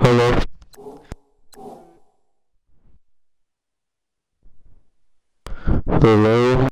Hello. Hello.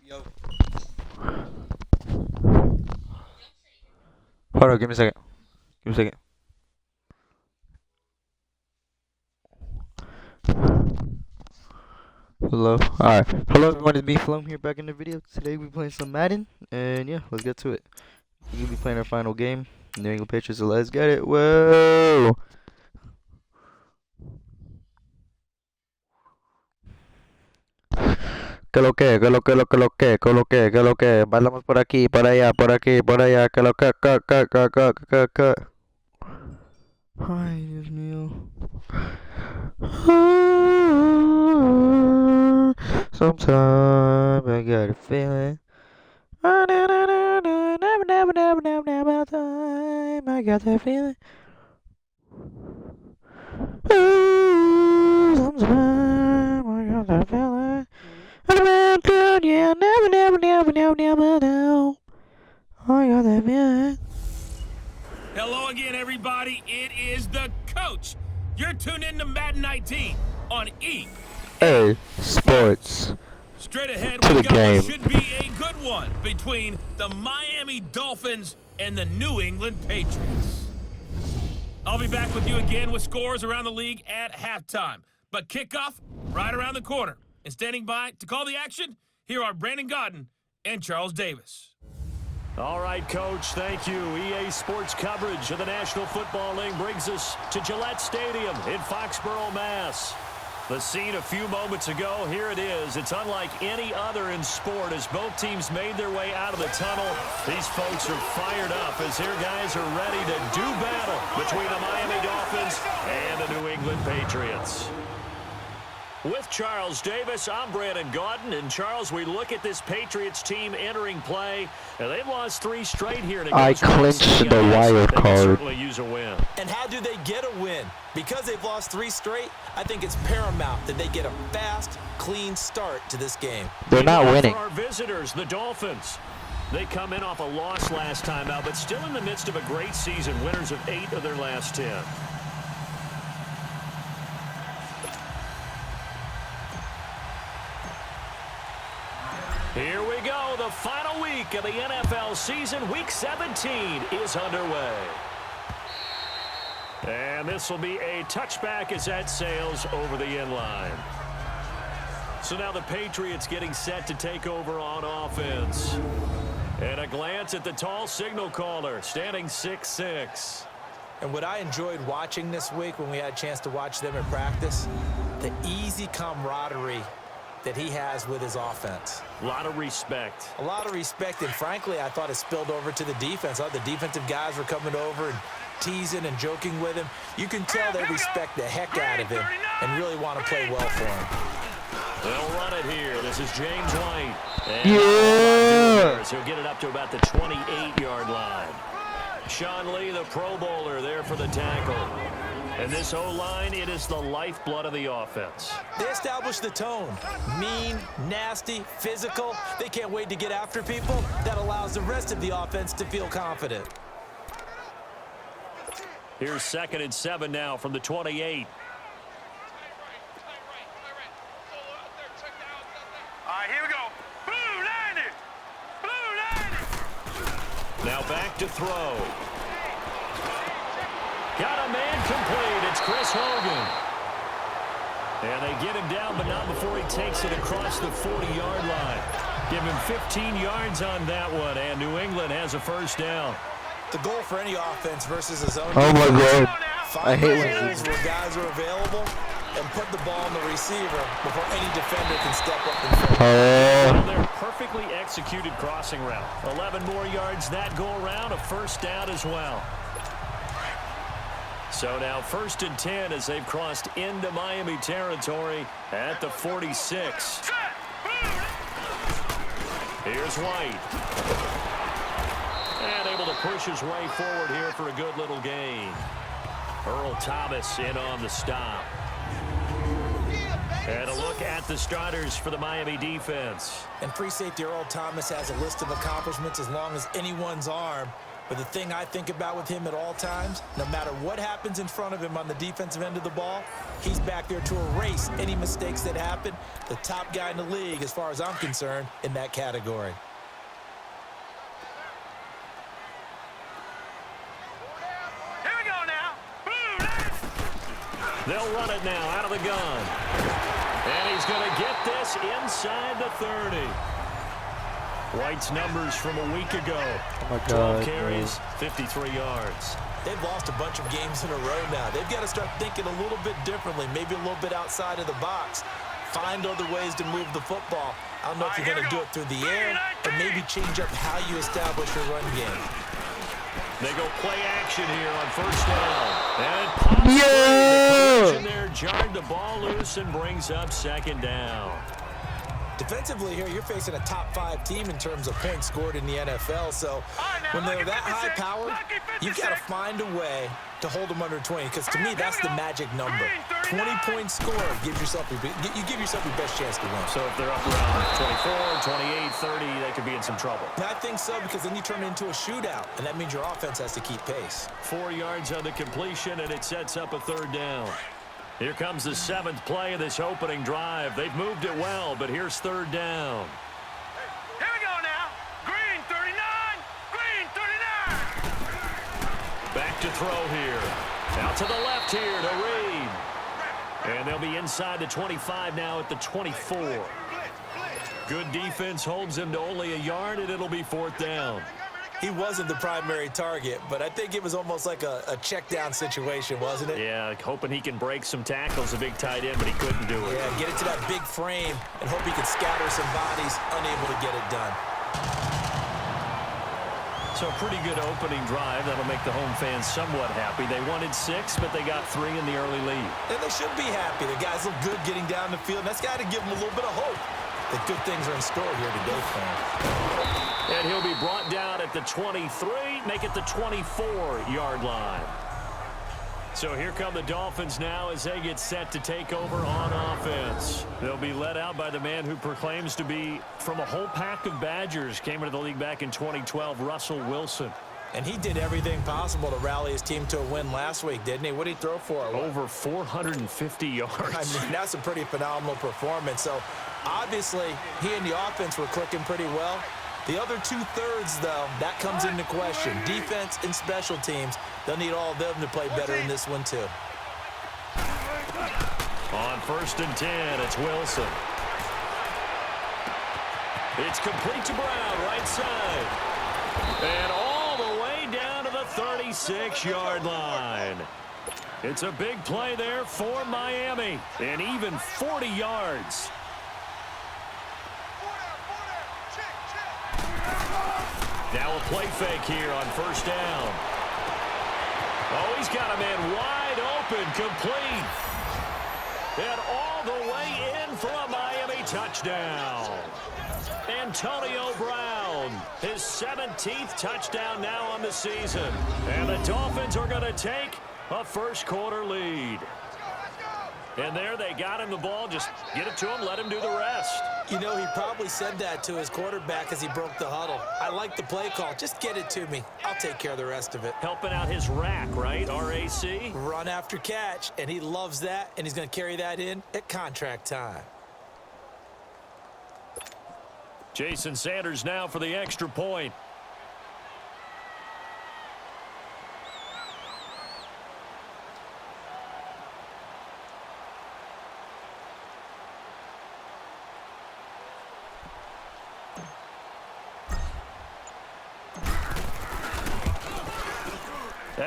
Yo. Hold on, give me a second. Give me a second. Hello. Alright. Hello everyone, it's me, Flome here back in the video. Today we're playing some Madden, and yeah, let's get to it. We'll be playing our final game. New England Patriots, so let's get it. Whoa! Que lo que, que lo que, lo que lo que, que lo que, que lo que. Bailamos por aquí, por allá, por aquí, por allá. Que lo que. Ay, Dios mío. Sometimes I got a feeling. Never time I got that feeling. Sometimes I got that feeling. Yeah, never know. I got that feeling. Hello again, everybody. It is the coach. You're tuned in to Madden 19 on EA Sports. Straight ahead, To we the got game. what should be a good one between the Miami Dolphins and the New England Patriots. I'll be back with you again with scores around the league at halftime. But kickoff right around the corner. And standing by to call the action, here are Brandon Godden and Charles Davis. All right, Coach, thank you. EA Sports coverage of the National Football League brings us to Gillette Stadium in Foxborough, Mass. The scene a few moments ago, here it is. It's unlike any other in sport as both teams made their way out of the tunnel. These folks are fired up as their guys are ready to do battle between the Miami Dolphins and the New England Patriots. With Charles Davis, I'm Brandon Godden. And Charles, we look at this Patriots team entering play, and they've lost 3 straight here. And I clinched the wild they can card. certainly use a win. And how do they get a win? Because they've lost 3 straight, I think it's paramount that they get a fast, clean start to this game. They're not winning. For our visitors, the Dolphins. They come in off a loss last time out, but still in the midst of a great season, winners of 8 of their last 10. Here we go. The final week of the NFL season. Week 17 is underway. And this will be a touchback as that sails over the end line. So now the Patriots getting set to take over on offense. And a glance at the tall signal caller, standing 6'6". And what I enjoyed watching this week when we had a chance to watch them in practice, the easy camaraderie that he has with his offense. A lot of respect. A lot of respect, and frankly, I thought it spilled over to the defense. I thought the defensive guys were coming over and teasing and joking with him. You can tell they respect the heck out of him and really want to play well for him. They'll run it here. This is James White. And Yeah! he'll get it up to about the 28-yard line. Sean Lee, the Pro Bowler, there for the tackle. And this O-line, it is the lifeblood of the offense. They establish the tone. Mean, nasty, physical. They can't wait to get after people. That allows the rest of the offense to feel confident. Here's 2nd and 7 now from the 28. All right, here we go. Blue 90. Blue 90. Now back to throw. Got a man complete. It's Chris Hogan. And they get him down, but not before he takes it across the 40-yard line. Give him 15 yards on that one, and New England has a first down. The goal for any offense versus his own Oh my defense, god. find I hate when holes where guys are available and put the ball on the receiver before any defender can step up and fill. Well, they're perfectly executed crossing route. 11 more yards that go around, a first down as well. So now 1st and 10 as they've crossed into Miami territory at the 46. Here's White. And able to push his way forward here for a good little gain. Earl Thomas in on the stop. And a look at the starters for the Miami defense. And free safety Earl Thomas has a list of accomplishments as long as anyone's arm. But the thing I think about with him at all times, no matter what happens in front of him on the defensive end of the ball, he's back there to erase any mistakes that happen. The top guy in the league, as far as I'm concerned, in that category. Here we go now. Boom! They'll run it now out of the gun. And he's going to get this inside the 30. White's numbers from a week ago. Oh my 12 god. carries, 53 yards. They've lost a bunch of games in a row now. They've got to start thinking a little bit differently, maybe a little bit outside of the box. Find other ways to move the football. I don't know if you're going to do it through the air, or maybe change up how you establish your run game. They go play action here on 1st down. And pops Yeah! the collision there jarred the ball loose and brings up 2nd down. Defensively here, you're facing a top 5 team in terms of points scored in the NFL. So when they're that high powered, you've got to find a way to hold them under 20. Because to me, that's the magic number. 20 points scored gives yourself you give yourself your best chance to win. So if they're up around 24, 28, 30, they could be in some trouble. And I think so, because then you turn it into a shootout, and that means your offense has to keep pace. 4 yards on the completion, and it sets up a 3rd down. Here comes the 7th play of this opening drive. They've moved it well, but here's 3rd down. Here we go now. Green 39. Green 39. Back to throw here. Out to the left here to Reed. And they'll be inside the 25 now at the 24. Good defense holds him to only a yard, and it'll be 4th down. He wasn't the primary target, but I think it was almost like a check down situation, wasn't it? Yeah, hoping he can break some tackles, a big tight end, but he couldn't do it. Yeah, get it to that big frame and hope he can scatter some bodies, unable to get it done. So a pretty good opening drive. That'll make the home fans somewhat happy. They wanted 6, but they got 3 in the early lead. And they should be happy. The guys look good getting down the field. That's got to give them a little bit of hope that good things are in store here today for him. And he'll be brought down at the 23, make it the 24-yard line. So here come the Dolphins now as they get set to take over on offense. They'll be led out by the man who proclaims to be from a whole pack of Badgers. Came into the league back in 2012, Russell Wilson. And he did everything possible to rally his team to a win last week, didn't he? What did he throw for? Over 450 yards. I mean, that's a pretty phenomenal performance. So, obviously, he and the offense were clicking pretty well. The other 2/3, though, that comes into question. Defense and special teams, they'll need all of them to play better in this one, too. On 1st and 10, it's Wilson. It's complete to Brown, right side. And all the way down to the 36-yard line. It's a big play there for Miami, and even 40 yards. Now a play fake here on 1st down. Oh, he's got a man wide open, complete. And all the way in for a Miami touchdown. Antonio Brown, his 17th touchdown now on the season. And the Dolphins are going to take a 1st quarter lead. And there they got him the ball. Just get it to him, let him do the rest. You know, he probably said that to his quarterback as he broke the huddle. I like the play call. Just get it to me. I'll take care of the rest of it. Helping out his rack, right? RAC? Run after catch, and he loves that, and he's going to carry that in at contract time. Jason Sanders now for the extra point.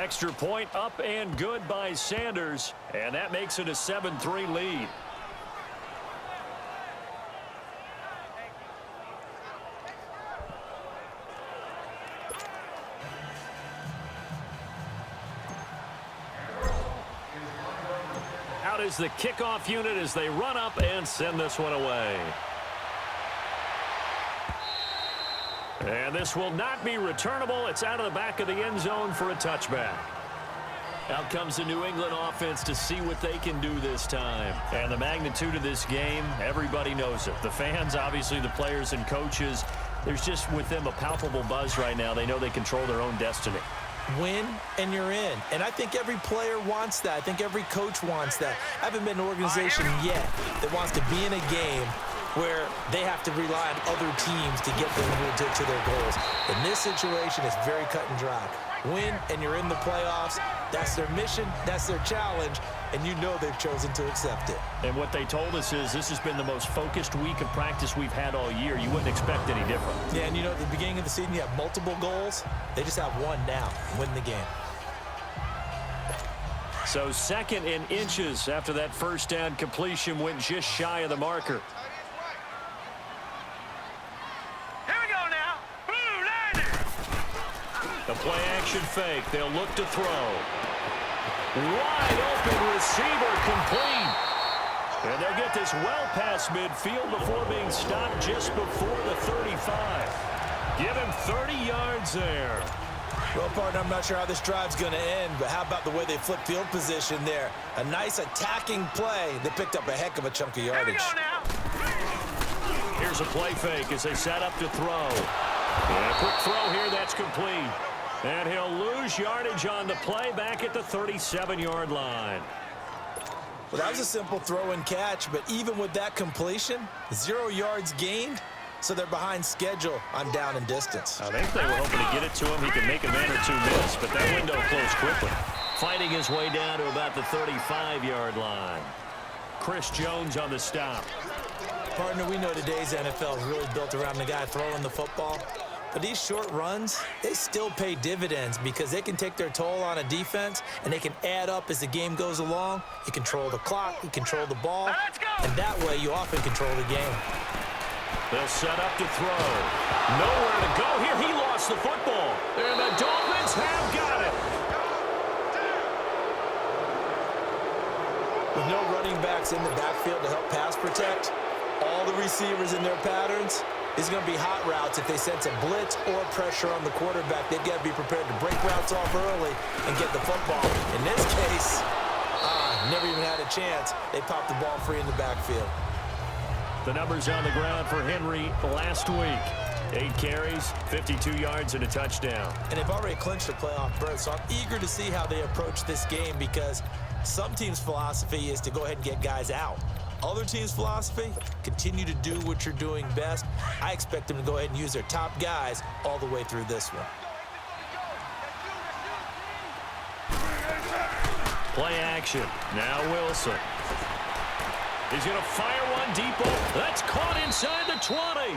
Extra point up and good by Sanders, and that makes it a 7-3 lead. Out is the kickoff unit as they run up and send this one away. And this will not be returnable. It's out of the back of the end zone for a touchback. Out comes the New England offense to see what they can do this time. And the magnitude of this game, everybody knows it. The fans, obviously the players and coaches, there's just with them a palpable buzz right now. They know they control their own destiny. Win and you're in. And I think every player wants that. I think every coach wants that. I haven't been an organization yet that wants to be in a game where they have to rely on other teams to get them to their goals. In this situation, it's very cut and dry. Win and you're in the playoffs. That's their mission. That's their challenge. And you know they've chosen to accept it. And what they told us is this has been the most focused week of practice we've had all year. You wouldn't expect any different. Yeah, and you know, at the beginning of the season, you have multiple goals. They just have one now. Win the game. So 2nd and inches after that first down completion went just shy of the marker. The play action fake. They'll look to throw. Wide open receiver complete. And they'll get this well past midfield before being stopped just before the 35. Give him 30 yards there. Well, partner, I'm not sure how this drive's going to end, but how about the way they flip field position there? A nice attacking play. They picked up a heck of a chunk of yardage. Here's a play fake as they set up to throw. And a quick throw here, that's complete. And he'll lose yardage on the play back at the 37-yard line. Well, that was a simple throw and catch, but even with that completion, 0 yards gained, so they're behind schedule on down and distance. I think they were hoping to get it to him. He could make a man or two miss, but that window closed quickly. Fighting his way down to about the 35-yard line. Chris Jones on the stop. Partner, we know today's NFL is really built around the guy throwing the football. But these short runs, they still pay dividends because they can take their toll on a defense and they can add up as the game goes along. You control the clock, you control the ball, and that way you often control the game. They'll set up to throw. Nowhere to go here. He lost the football. And the Dolphins have got it. With no running backs in the backfield to help pass protect, all the receivers in their patterns, it's going to be hot routes if they sense a blitz or pressure on the quarterback. They've got to be prepared to break routes off early and get the football. In this case, never even had a chance. They popped the ball free in the backfield. The numbers on the ground for Henry last week. 8 carries, 52 yards, and a touchdown. And they've already clinched a playoff berth, so I'm eager to see how they approach this game because some teams' philosophy is to go ahead and get guys out. Other teams' philosophy, continue to do what you're doing best. I expect them to go ahead and use their top guys all the way through this one. Play action. Now Wilson. He's going to fire one deep. That's caught inside the 20.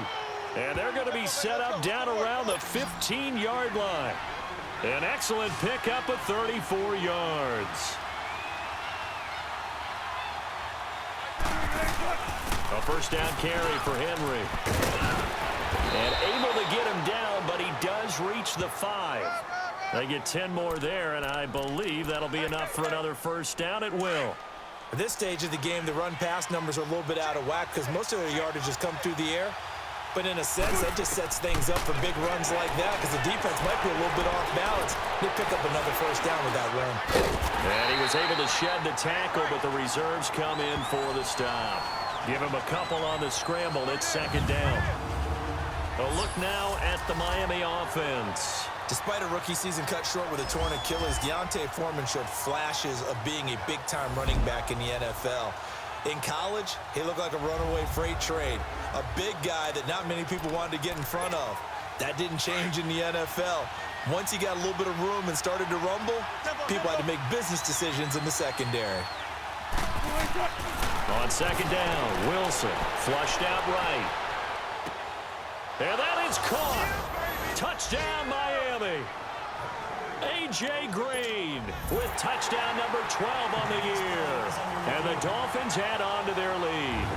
And they're going to be set up down around the 15-yard line. An excellent pickup of 34 yards. A first down carry for Henry. And able to get him down, but he does reach the 5. They get 10 more there, and I believe that'll be enough for another first down. It will. At this stage of the game, the run-pass numbers are a little bit out of whack because most of their yardage has come through the air. But in a sense, that just sets things up for big runs like that because the defense might be a little bit off balance. They pick up another first down with that run. And he was able to shed the tackle, but the reserves come in for the stop. Give him a couple on the scramble. It's second down. A look now at the Miami offense. Despite a rookie season cut short with a torn Achilles, Deontay Foreman showed flashes of being a big-time running back in the NFL. In college, he looked like a runaway freight train, a big guy that not many people wanted to get in front of. That didn't change in the NFL. Once he got a little bit of room and started to rumble, people had to make business decisions in the secondary. On second down, Wilson flushed out right. And that is caught. Touchdown, Miami. A.J. Green with touchdown number 12 on the year. And the Dolphins add on to their lead.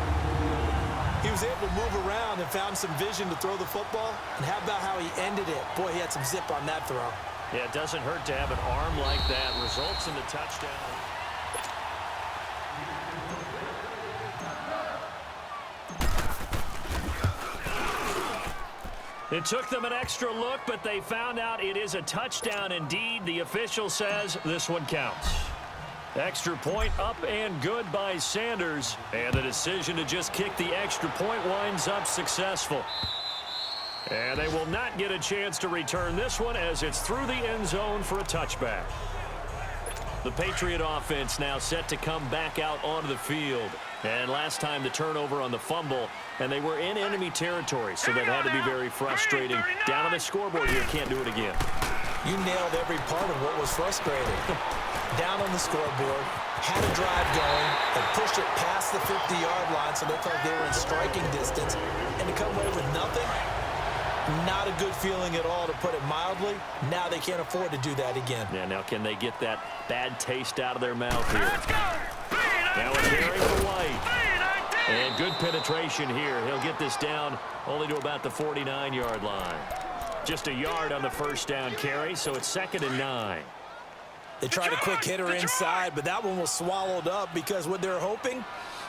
He was able to move around and found some vision to throw the football. And how about how he ended it? Boy, he had some zip on that throw. Yeah, it doesn't hurt to have an arm like that. Results in the touchdown. It took them an extra look, but they found out it is a touchdown indeed. The official says this one counts. Extra point up and good by Sanders. And the decision to just kick the extra point winds up successful. And they will not get a chance to return this one as it's through the end zone for a touchback. The Patriot offense now set to come back out onto the field. And last time the turnover on the fumble, and they were in enemy territory, so that had to be very frustrating. Down on the scoreboard here, can't do it again. You nailed every part of what was frustrating. Down on the scoreboard, had a drive going, and pushed it past the 50-yard line so they felt they were in striking distance. And to come away with nothing, not a good feeling at all, to put it mildly. Now they can't afford to do that again. Yeah, now can they get that bad taste out of their mouth here? Let's go! Now a carry for White. And good penetration here. He'll get this down only to about the 49-yard line. Just a yard on the first down carry, so it's 2nd and 9. They tried a quick hitter inside, but that one was swallowed up because what they're hoping,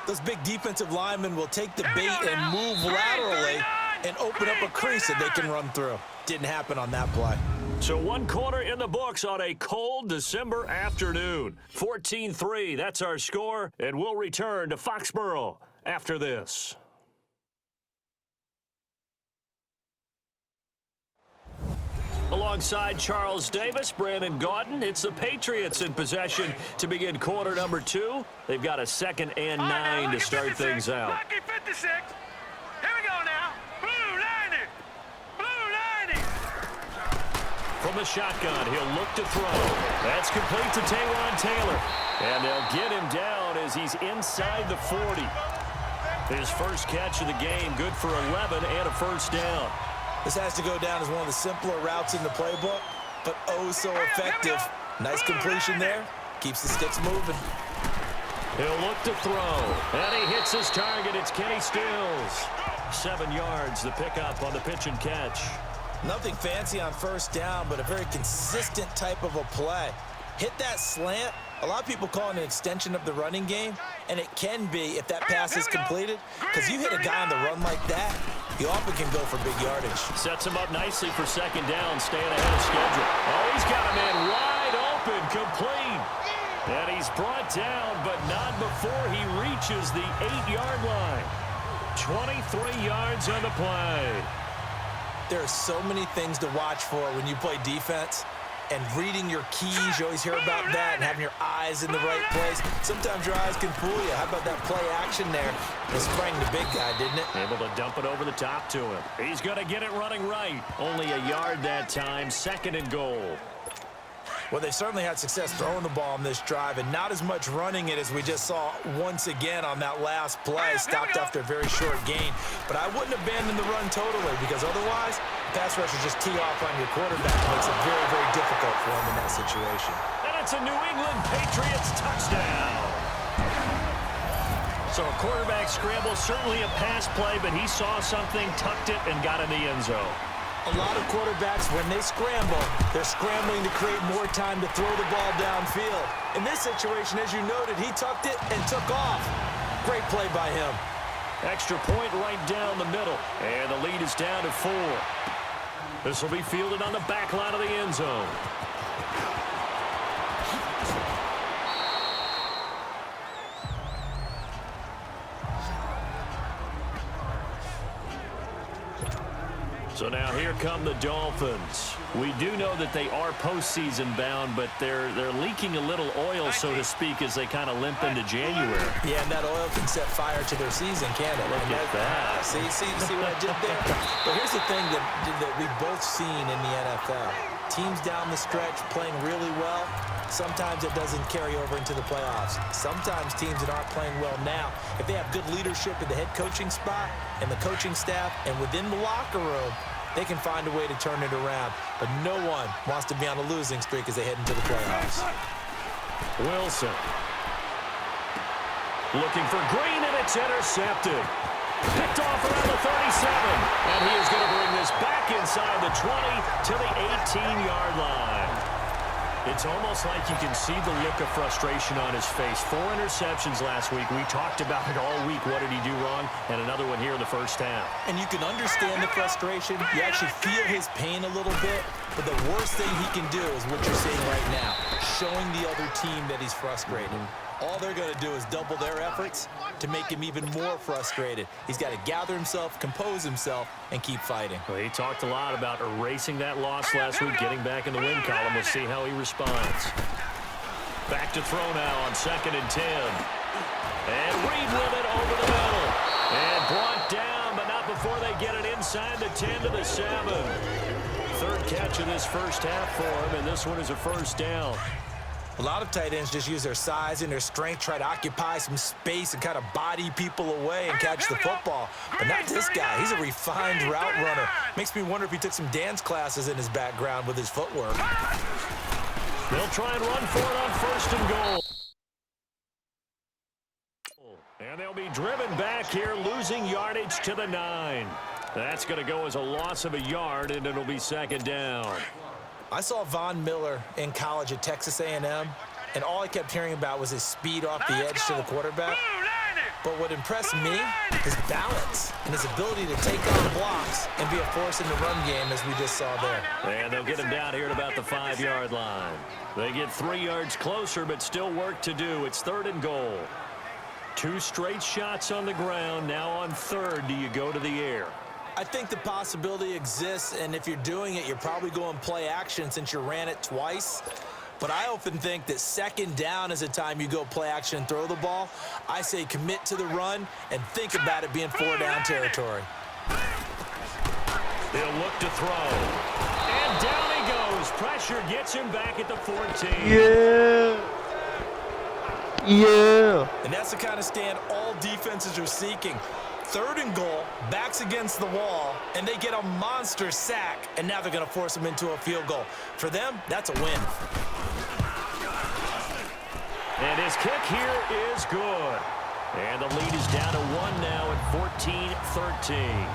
those big defensive linemen will take the bait and move laterally and open up a crease that they can run through. Didn't happen on that play. So 1 quarter in the books on a cold December afternoon. 14-3, that's our score, and we'll return to Foxborough after this. Alongside Charles Davis, Brandon Gaudin, it's the Patriots in possession to begin quarter number 2. They've got a 2nd and 9 to start things out. Lucky 56. Here we go now. Blue 90. Blue 90. From the shotgun, he'll look to throw. That's complete to Taywan Taylor. And they'll get him down as he's inside the 40. His first catch of the game, good for 11 and a first down. This has to go down as one of the simpler routes in the playbook, but oh so effective. Nice completion there. Keeps the sticks moving. He'll look to throw. And he hits his target. It's Kenny Stills. 7 yards, the pickup on the pitch and catch. Nothing fancy on first down, but a very consistent type of a play. Hit that slant. A lot of people call it an extension of the running game, and it can be if that pass is completed, because you hit a guy on the run like that, you often can go for big yardage. Sets him up nicely for 2nd down, staying ahead of schedule. Oh, he's got a man wide open, complete. And he's brought down, but not before he reaches the 8-yard line. 23 yards on the play. There are so many things to watch for when you play defense. And reading your keys, you always hear about that, and having your eyes in the right place. Sometimes your eyes can fool you. How about that play action there? It sprang the big guy, didn't it? Able to dump it over the top to him. He's going to get it running right. Only a yard that time, 2nd and goal. Well, they certainly had success throwing the ball on this drive, and not as much running it as we just saw once again on that last play. Stopped after a very short gain. But I wouldn't abandon the run totally, because otherwise, pass rushers just tee off on your quarterback. It makes it very, very difficult for him in that situation. And it's a New England Patriots touchdown. So a quarterback scramble, certainly a pass play, but he saw something, tucked it, and got in the end zone. A lot of quarterbacks, when they scramble, they're scrambling to create more time to throw the ball downfield. In this situation, as you noted, he tucked it and took off. Great play by him. Extra point right down the middle, and the lead is down to 4. This will be fielded on the back line of the end zone. So now here come the Dolphins. We do know that they are postseason bound, but they're leaking a little oil, so to speak, as they kind of limp into January. Yeah, and that oil can set fire to their season, can't it? Look at that. See what I did there? But here's the thing that we've both seen in the NFL. Teams down the stretch playing really well. Sometimes it doesn't carry over into the playoffs. Sometimes teams that aren't playing well now, if they have good leadership in the head coaching spot and the coaching staff and within the locker room, they can find a way to turn it around. But no one wants to be on a losing streak as they head into the playoffs. Wilson. Looking for Green, and it's intercepted. Picked off around the 37. And he is going to bring this back inside the 20 to the 18-yard line. It's almost like you can see the look of frustration on his face. 4 interceptions last week. We talked about it all week. What did he do wrong? And another one here in the first half. And you can understand the frustration. You actually feel his pain a little bit. But the worst thing he can do is what you're seeing right now, showing the other team that he's frustrated. All they're going to do is double their efforts to make him even more frustrated. He's got to gather himself, compose himself, and keep fighting. Well, he talked a lot about erasing that loss last week, getting back in the win column. We'll see how he responds. Back to throw now on 2nd and 10. And Reed with it over the middle. And brought down, but not before they get it inside the 10 to the 7. 3rd catch of this first half for him, and this one is a first down. A lot of tight ends just use their size and their strength, try to occupy some space and kind of body people away and catch the football. But not this guy. He's a refined route runner. Makes me wonder if he took some dance classes in his background with his footwork. They'll try and run for it on 1st and goal. And they'll be driven back here, losing yardage to the 9. That's going to go as a loss of a yard, and it'll be 2nd down. I saw Von Miller in college at Texas A&M, and all I kept hearing about was his speed off the edge to the quarterback. But what impressed me, his balance and his ability to take on blocks and be a force in the run game, as we just saw there. And they'll get him down here at about the 5-yard line. They get 3 yards closer, but still work to do. It's 3rd and goal. 2 straight shots on the ground. Now on 3rd, do you go to the air? I think the possibility exists, and if you're doing it, you're probably going play action since you ran it twice. But I often think that 2nd down is a time you go play action and throw the ball. I say commit to the run and think about it being 4-down territory. They'll look to throw. And down he goes. Pressure gets him back at the 14. Yeah. Yeah. And that's the kind of stand all defenses are seeking. 3rd and goal, backs against the wall, and they get a monster sack, and now they're going to force them into a field goal. For them, that's a win. And his kick here is good. And the lead is down to 1 now at 14-13.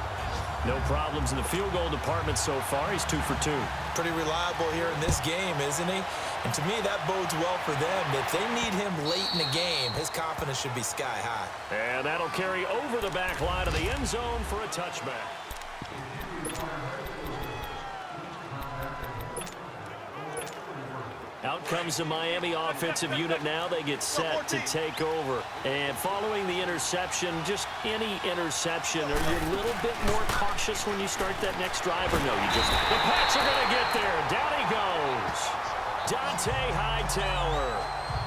No problems in the field goal department so far. He's 2 for 2. Pretty reliable here in this game, isn't he? And to me, that bodes well for them. If they need him late in the game, his confidence should be sky high. And that'll carry over the back line of the end zone for a touchback. Out comes the Miami offensive unit now. They get set to take over. And following the interception, just any interception, are you a little bit more cautious when you start that next drive, or no? You just, the Pats are going to get there. Down he goes. Dante Hightower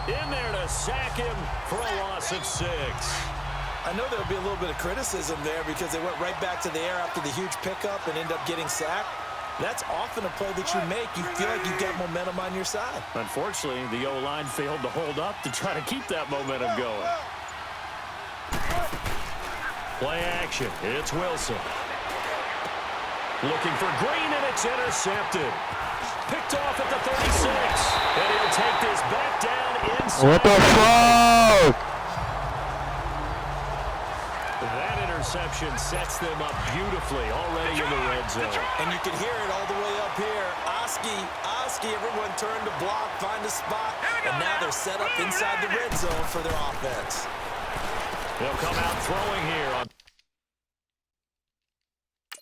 in there to sack him for a loss of 6. I know there'll be a little bit of criticism there because they went right back to the air after the huge pickup and end up getting sacked. That's often a play that you make. You feel like you've got momentum on your side. Unfortunately, the O-line failed to hold up to try to keep that momentum going. Play action. It's Wilson. Looking for Green, and it's intercepted. Picked off at the 36. And he'll take this back down inside. What the fuck? That interception sets them up beautifully already in the red zone. And you can hear it all the way up here. Oski, everyone turned to block, find a spot, and now they're set up inside the red zone for their offense. They'll come out throwing here on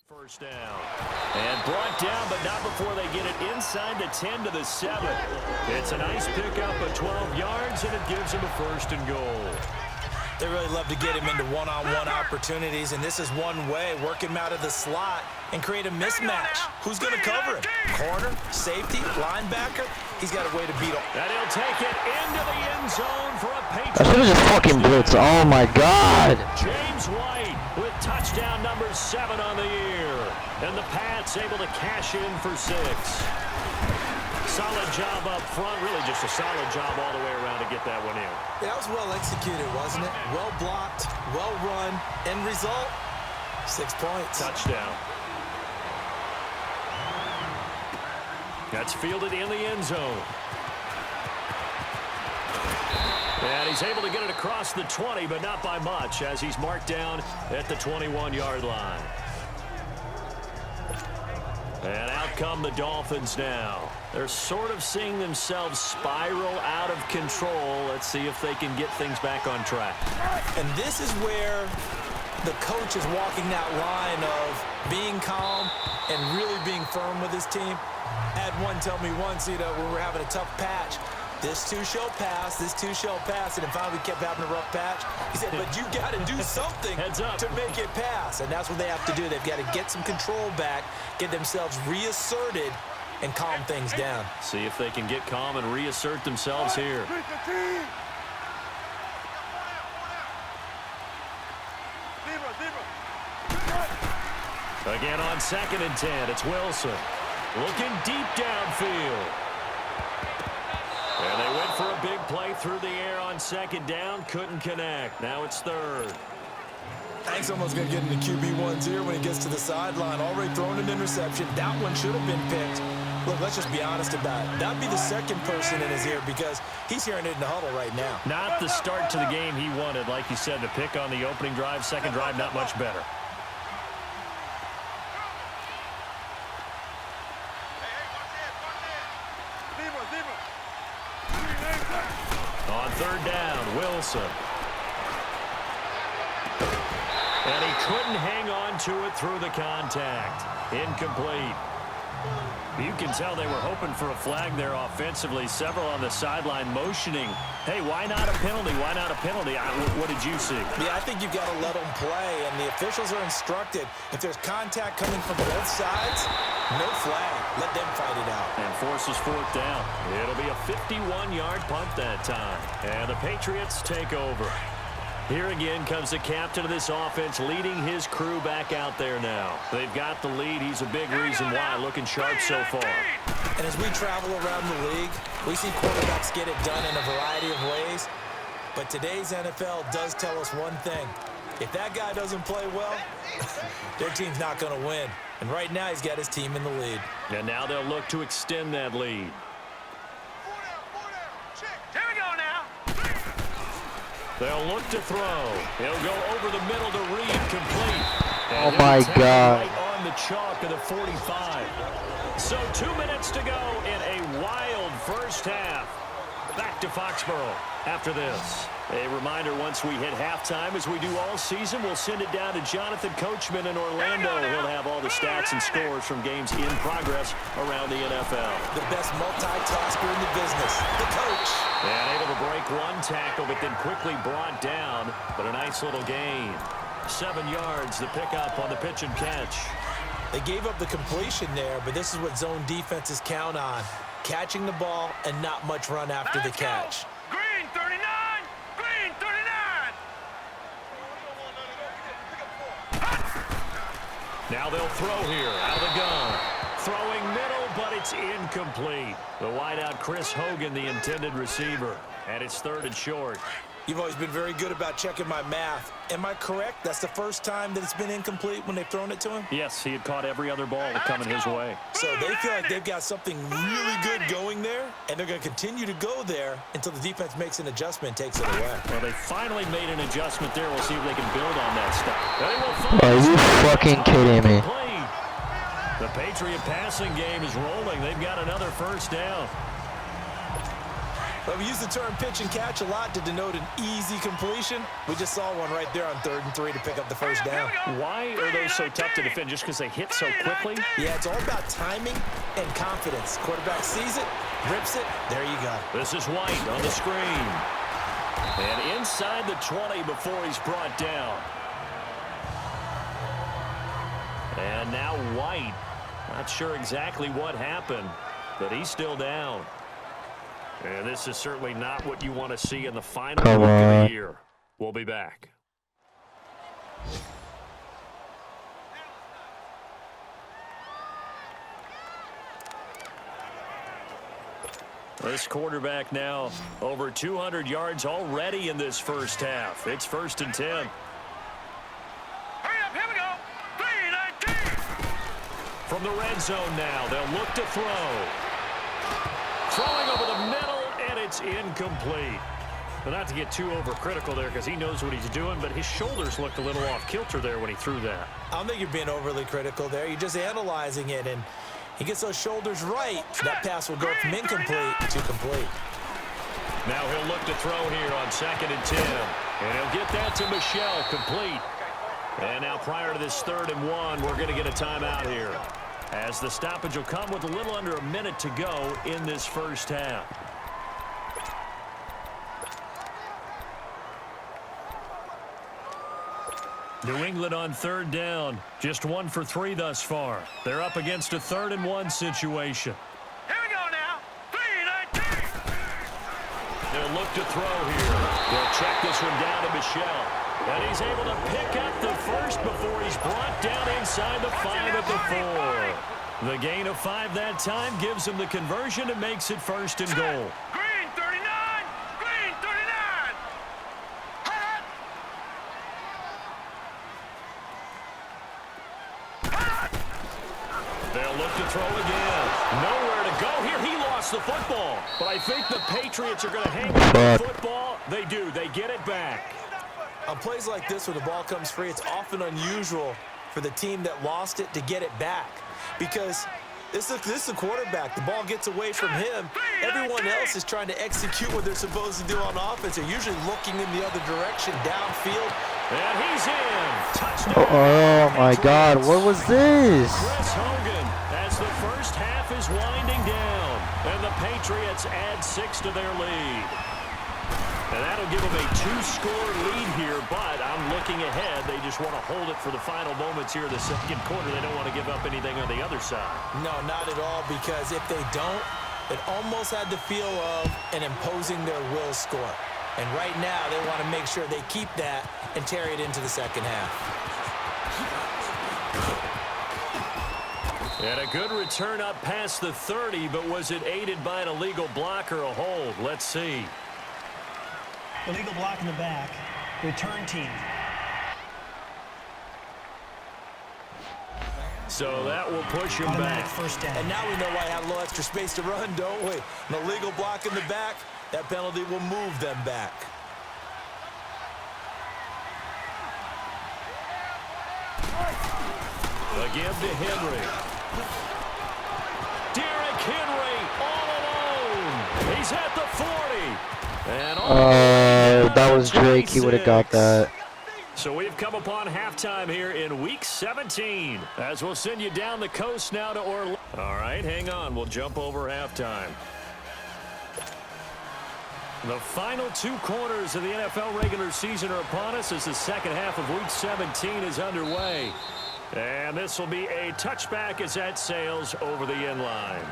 first down. And brought down, but not before they get it inside the 10 to the 7. It's a nice pickup of 12 yards, and it gives them a 1st and goal. They really love to get him into one-on-one opportunities, and this is one way, work him out of the slot and create a mismatch. Who's going to cover him? Corner, safety, linebacker? He's got a way to beat him. And he'll take it into the end zone for a Patriots. I should have just fucking blitz. Oh my god. James White with touchdown number 7 on the year. And the Pats able to cash in for 6. Solid job up front, really just a solid job all the way around to get that one in. Yeah, that was well executed, wasn't it? Well blocked, well run. End result, 6 points. Touchdown. That's fielded in the end zone. And he's able to get it across the 20, but not by much, as he's marked down at the 21-yard line. And out come the Dolphins now. They're sort of seeing themselves spiral out of control. Let's see if they can get things back on track. And this is where the coach is walking that line of being calm and really being firm with his team. I had one tell me once, when we were having a tough patch, this too shall pass, this too shall pass, and then finally we kept having a rough patch. He said, but you got to do something to make it pass, and that's what they have to do. They've got to get some control back, get themselves reasserted, and calm things down. See if they can get calm and reassert themselves here. Again on 2nd and 10, it's Wilson. Looking deep downfield. And they went for a big play through the air on 2nd down. Couldn't connect. Now it's 3rd. Hank's almost going to get into QB1's ear when he gets to the sideline. Already thrown an interception. That one should have been picked. Look, let's just be honest about it. That'd be the second person in his ear because he's hearing it in the huddle right now. Not the start to the game he wanted. Like you said, the pick on the opening drive, second drive, not much better. On 3rd down, Wilson. And he couldn't hang on to it through the contact. Incomplete. You can tell they were hoping for a flag there offensively. Several on the sideline motioning. Hey, why not a penalty? Why not a penalty? What did you see? Yeah, I think you've got to let them play, and the officials are instructed. If there's contact coming from both sides, no flag. Let them fight it out. And forces 4th down. It'll be a 51-yard punt that time. And the Patriots take over. Here again comes the captain of this offense leading his crew back out there now. They've got the lead. He's a big reason why, looking sharp so far. And as we travel around the league, we see quarterbacks get it done in a variety of ways. But today's NFL does tell us one thing. If that guy doesn't play well, their team's not going to win. And right now he's got his team in the lead. And now they'll look to extend that lead. Here we go now. They'll look to throw. He'll go over the middle to Reed, complete. Oh my God. Right on the chalk of the 45. So 2 minutes to go in a wild first half. Back to Foxborough after this. A reminder, once we hit halftime, as we do all season, we'll send it down to Jonathan Coachman in Orlando. He'll have all the stats and scores from games in progress around the NFL. The best multitasker in the business, the coach. And able to break one tackle, but then quickly brought down. But a nice little gain. 7 yards, the pickup on the pitch and catch. They gave up the completion there, but this is what zone defenses count on. Catching the ball and not much run after the catch. Green 39. Green 39. Now they'll throw here out of the gun. Throwing middle, but it's incomplete. The wideout, Chris Hogan, the intended receiver. And it's 3rd and short. You've always been very good about checking my math. Am I correct? That's the first time that it's been incomplete when they've thrown it to him? Yes, he had caught every other ball coming his way. So they feel like they've got something really good going there, and they're going to continue to go there until the defense makes an adjustment and takes it away. Well, they finally made an adjustment there. We'll see if they can build on that stuff. Are you fucking kidding me? The Patriot passing game is rolling. They've got another first down. But we use the term pitch and catch a lot to denote an easy completion. We just saw one right there on 3rd and 3 to pick up the first down. Why are those so tough to defend? Just because they hit so quickly? Yeah, it's all about timing and confidence. Quarterback sees it, rips it, there you go. This is White on the screen. And inside the 20 before he's brought down. And now White. Not sure exactly what happened, but he's still down. And this is certainly not what you want to see in the final week of the year. We'll be back. This quarterback now over 200 yards already in this first half. It's 1st and 10. Hurry up, here we go. 3-19. From the red zone now, they'll look to throw. It's incomplete. But not to get too overcritical there because he knows what he's doing, but his shoulders looked a little off kilter there when he threw that. I don't think you're being overly critical there. You're just analyzing it, and he gets those shoulders right. That pass will go from incomplete to complete. Now he'll look to throw here on 2nd and 10. And he'll get that to Michel, complete. And now prior to this 3rd and 1, we're going to get a timeout here, as the stoppage will come with a little under a minute to go in this first half. New England on 3rd down. Just 1 for 3 thus far. They're up against a 3rd and 1 situation. Here we go now. 3-19. They'll look to throw here. They'll check this one down to Michel. And he's able to pick up the first before he's brought down inside the 5 at the 4. The gain of 5 that time gives him the conversion and makes it 1st and goal. Green 39. Green 39. Hot. They'll look to throw again. Nowhere to go here. He lost the football. But I think the Patriots are going to hang on the football. They do. They get it back. On plays like this where the ball comes free, it's often unusual for the team that lost it to get it back, because this is a quarterback. The ball gets away from him. Everyone else is trying to execute what they're supposed to do on offense. They're usually looking in the other direction, downfield. And he's in. Touchdown. Oh my God, what was this? Chris Hogan, as the first half is winding down, and the Patriots add 6 to their lead. And that'll give them a 2-score lead here, but I'm looking ahead. They just want to hold it for the final moments here in the 2nd quarter. They don't want to give up anything on the other side. No, not at all, because if they don't, it almost had the feel of an imposing their will score. And right now, they want to make sure they keep that and carry it into the 2nd half. And a good return up past the 30, but was it aided by an illegal block or a hold? Let's see. Illegal block in the back. Return team. So that will push him Automatic back. first down. And now we know why I have a little extra space to run, don't we? An illegal block in the back, that penalty will move them back. Again to Henry. Derrick Henry all alone. He's at the 40. And that was Drake. He would have got that. So we've come upon halftime here in Week 17, as we'll send you down the coast now to Orlando. All right, hang on. We'll jump over halftime. The final 2 quarters of the NFL regular season are upon us as the 2nd half of Week 17 is underway. And this will be a touchback as that sails over the end line.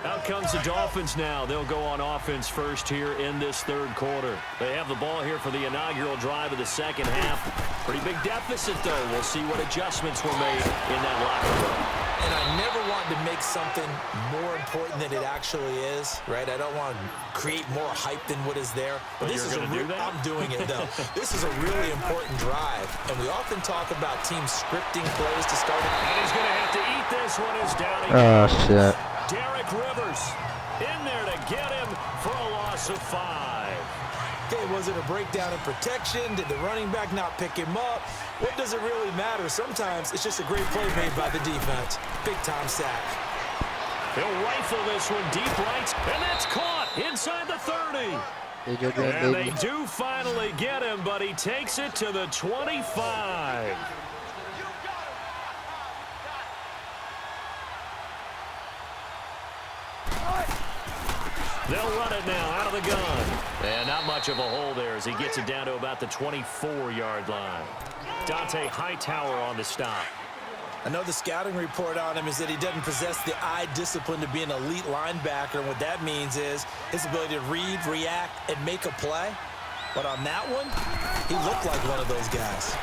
Out comes the Dolphins now. They'll go on offense first here in this 3rd quarter. They have the ball here for the inaugural drive of the 2nd half. Pretty big deficit, though. We'll see what adjustments were made in that locker room. And I never wanted to make something more important than it actually is, right? I don't want to create more hype than what is there. But this is you're gonna do that? I'm doing it, though. This is a really important drive. And we often talk about teams scripting plays to start it. And he's going to have to eat this one as down he Oh, goes. shit. Derek Rivers in there to get him for a loss of 5. Okay, was it a breakdown in protection? Did the running back not pick him up? What does it really matter? Sometimes it's just a great play made by the defense. Big-time sack. He'll rifle this one deep right, and that's caught inside the 30. And they do finally get him, but he takes it to the 25. They'll run it now out of the gun. And not much of a hole there as he gets it down to about the 24-yard line. Dante Hightower on the stop. I know the scouting report on him is that he doesn't possess the eye discipline to be an elite linebacker, and what that means is his ability to read, react, and make a play. But on that one, he looked like one of those guys.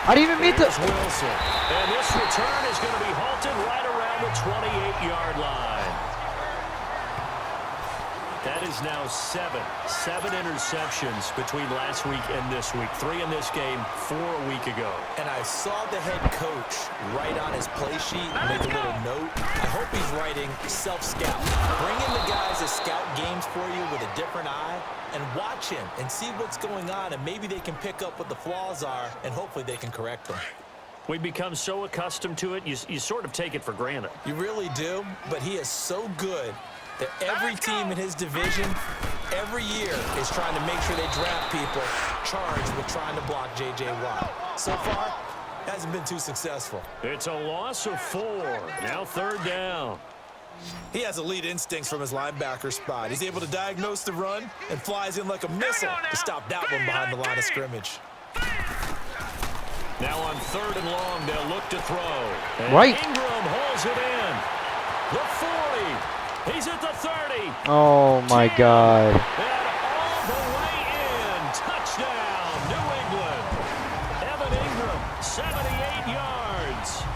I didn't even mean to. Here's Wilson. And this return is going to be halted right around the 28-yard line. That is now 7 interceptions between last week and this week. 3 in this game, 4 a week ago. And I saw the head coach write on his play sheet, make a little note. I hope he's writing self-scout. Bring in the guys that scout games for you with a different eye and watch him and see what's going on, and maybe they can pick up what the flaws are, and hopefully they can correct them. We've become so accustomed to it, you sort of take it for granted. You really do, but he is so good that every team in his division, every year, is trying to make sure they draft people charged with trying to block J.J. Watt. So far, hasn't been too successful. It's a loss of 4. Now 3rd down. He has elite instincts from his linebacker spot. He's able to diagnose the run and flies in like a missile to stop that one behind the line of scrimmage. Now on 3rd and long, they'll look to throw. And Right. Ingram holds it in. The 40. He's at the 30. Oh my 10, God. And all the way in. Touchdown, New England. Evan Ingram, 78 yards.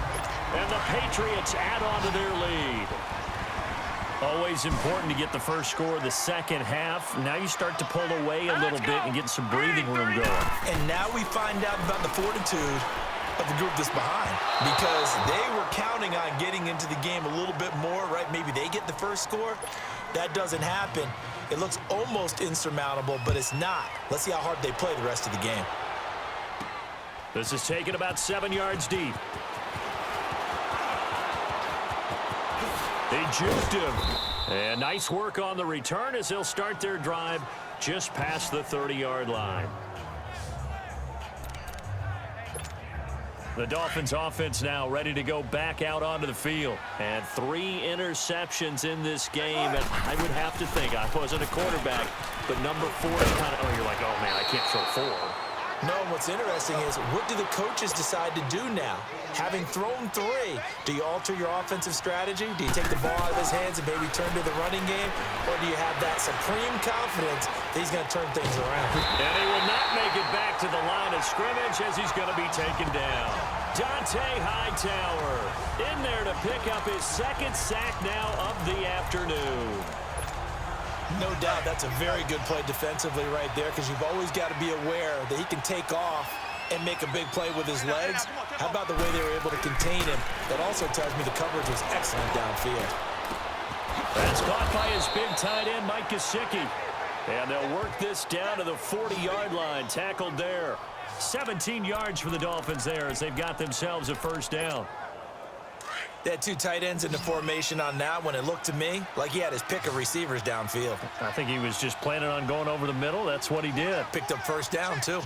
And the Patriots add on to their lead. Always important to get the first score of the second half. Now you start to pull away a little bit and get some breathing room going. And now we find out about the fortitude of the group that's behind, because they were counting on getting into the game a little bit more, right? Maybe they get the first score. That doesn't happen. It looks almost insurmountable, but it's not. Let's see how hard they play the rest of the game. This is taken about 7 yards deep. They juked him. And nice work on the return as they'll start their drive just past the 30-yard line. The Dolphins offense now ready to go back out onto the field. And 3 interceptions in this game. And I would have to think, I wasn't a quarterback, but number 4 is kind of, you're like, oh man, I can't throw 4. No, and what's interesting is, what do the coaches decide to do now? Having thrown 3, do you alter your offensive strategy? Do you take the ball out of his hands and maybe turn to the running game? Or do you have that supreme confidence that he's going to turn things around? And he will not make it back to the line of scrimmage as he's going to be taken down. Dante Hightower in there to pick up his 2nd sack now of the afternoon. No doubt that's a very good play defensively right there, because you've always got to be aware that he can take off and make a big play with his legs. How about the way they were able to contain him? That also tells me the coverage was excellent downfield. That's caught by his big tight end, Mike Gesicki. And they'll work this down to the 40-yard line, tackled there. 17 yards for the Dolphins there as they've got themselves a 1st down. They had 2 tight ends in the formation on that one. It looked to me like he had his pick of receivers downfield. I think he was just planning on going over the middle. That's what he did. Picked up 1st down, too.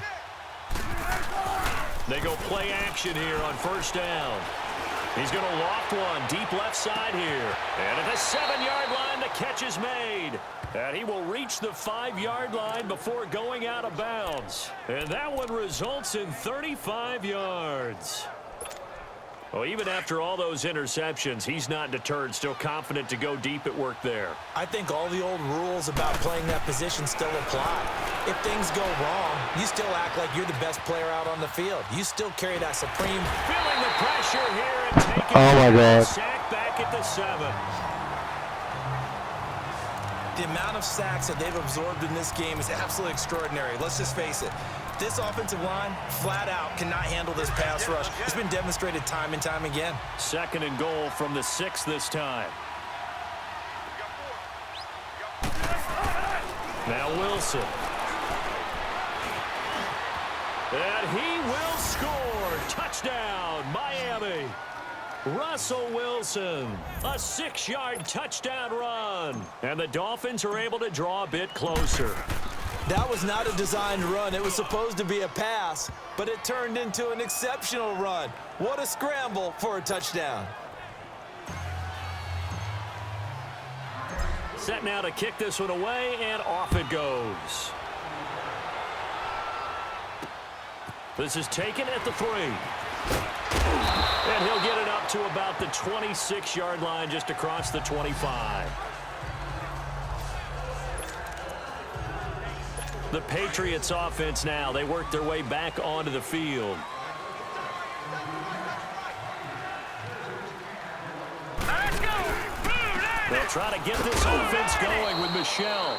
They go play action here on 1st down. He's going to loft one deep left side here. And at the 7-yard line, the catch is made. And he will reach the 5-yard line before going out of bounds. And that one results in 35 yards. Well, even after all those interceptions, he's not deterred, still confident to go deep at work there. I think all the old rules about playing that position still apply. If things go wrong, you still act like you're the best player out on the field. You still carry that supreme... Feeling the pressure here and taking God. sack back at the 7. The amount of sacks that they've absorbed in this game is absolutely extraordinary. Let's just face it. This offensive line, flat out, cannot handle this pass rush. It's been demonstrated time and time again. 2nd and goal from the 6 this time. Now Wilson. And he will score. Touchdown, Miami. Russell Wilson, a 6-yard touchdown run. And the Dolphins are able to draw a bit closer. That was not a designed run. It was supposed to be a pass, but it turned into an exceptional run. What a scramble for a touchdown. Set now to kick this one away, and off it goes. This is taken at the 3. And he'll get it up to about the 26-yard line, just across the 25. The Patriots offense now, they work their way back onto the field. They'll try to get this offense going with Michel.